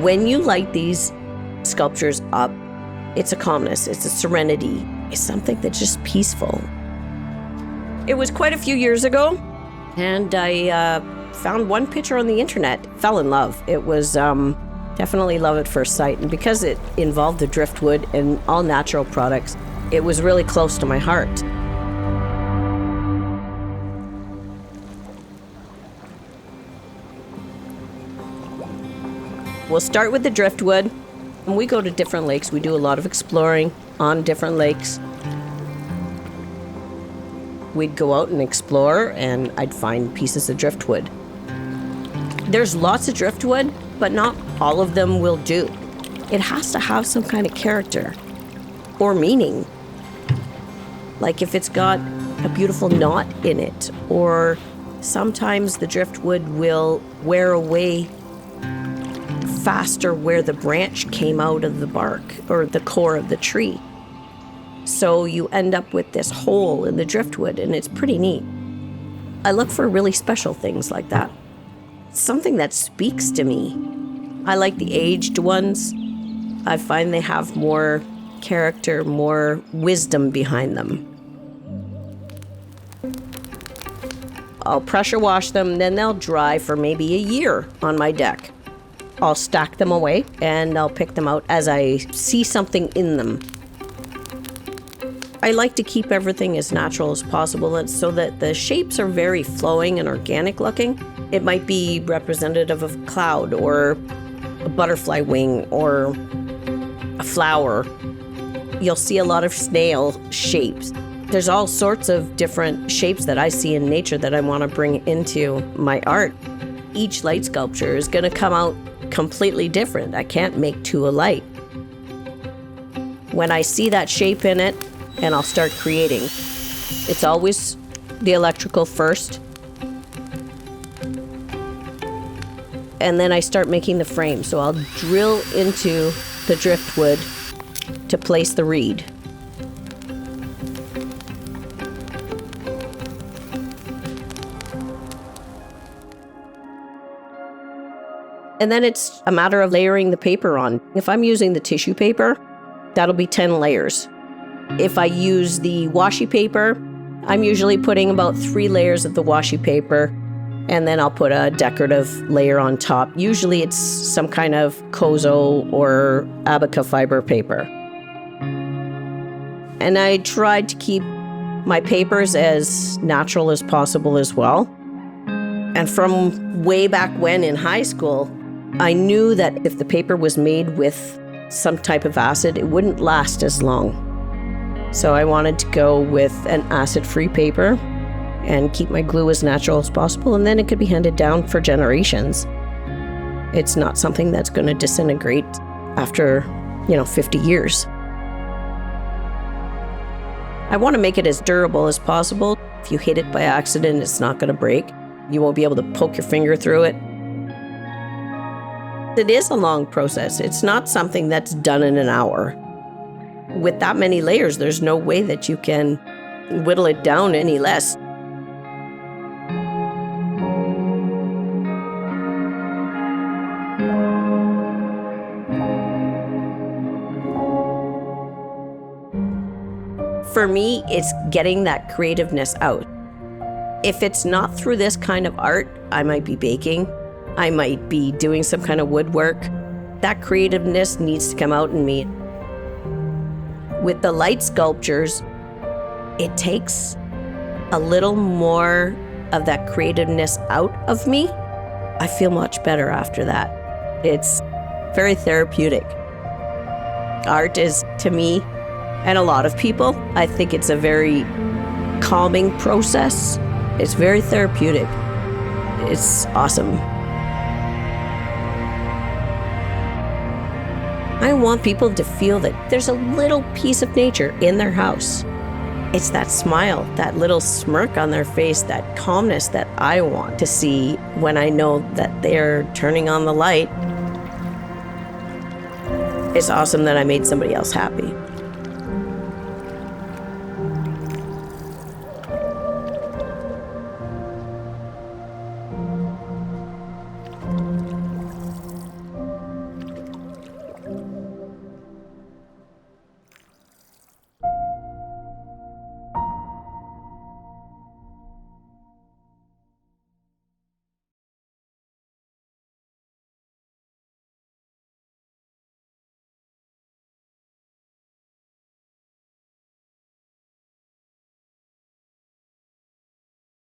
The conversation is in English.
When you light these sculptures up, it's a calmness, it's a serenity, it's something that's just peaceful. It was quite a few years ago, and I found one picture on the internet, fell in love. It was definitely love at first sight, and because it involved the driftwood and all natural products, it was really close to my heart. We'll start with the driftwood, and we go to different lakes. We do a lot of exploring on different lakes. We'd go out and explore, and I'd find pieces of driftwood. There's lots of driftwood, but not all of them will do. It has to have some kind of character or meaning. Like if it's got a beautiful knot in it, or sometimes the driftwood will wear away faster where the branch came out of the bark or the core of the tree. So you end up with this hole in the driftwood, and it's pretty neat. I look for really special things like that. Something that speaks to me. I like the aged ones. I find they have more character, more wisdom behind them. I'll pressure wash them, then they'll dry for maybe a year on my deck. I'll stack them away, and I'll pick them out as I see something in them. I like to keep everything as natural as possible so that the shapes are very flowing and organic looking. It might be representative of a cloud or a butterfly wing or a flower. You'll see a lot of snail shapes. There's all sorts of different shapes that I see in nature that I want to bring into my art. Each light sculpture is going to come out completely different. I can't make two alike. When I see that shape in it, and I'll start creating. It's always the electrical first. And then I start making the frame. So I'll drill into the driftwood to place the reed. And then it's a matter of layering the paper on. If I'm using the tissue paper, that'll be 10 layers. If I use the washi paper, I'm usually putting about 3 layers of the washi paper, and then I'll put a decorative layer on top. Usually it's some kind of kozo or abaca fiber paper. And I tried to keep my papers as natural as possible as well. And from way back when in high school, I knew that if the paper was made with some type of acid, it wouldn't last as long. So I wanted to go with an acid-free paper and keep my glue as natural as possible, and then it could be handed down for generations. It's not something that's going to disintegrate after, 50 years. I want to make it as durable as possible. If you hit it by accident, it's not going to break. You won't be able to poke your finger through it. It is a long process. It's not something that's done in an hour. With that many layers, there's no way that you can whittle it down any less. For me, it's getting that creativeness out. If it's not through this kind of art, I might be baking, I might be doing some kind of woodwork. That creativeness needs to come out in me. With the light sculptures, it takes a little more of that creativeness out of me. I feel much better after that. It's very therapeutic. Art is, to me, and a lot of people, I think it's a very calming process. It's very therapeutic. It's awesome. I want people to feel that there's a little piece of nature in their house. It's that smile, that little smirk on their face, that calmness that I want to see when I know that they're turning on the light. It's awesome that I made somebody else happy.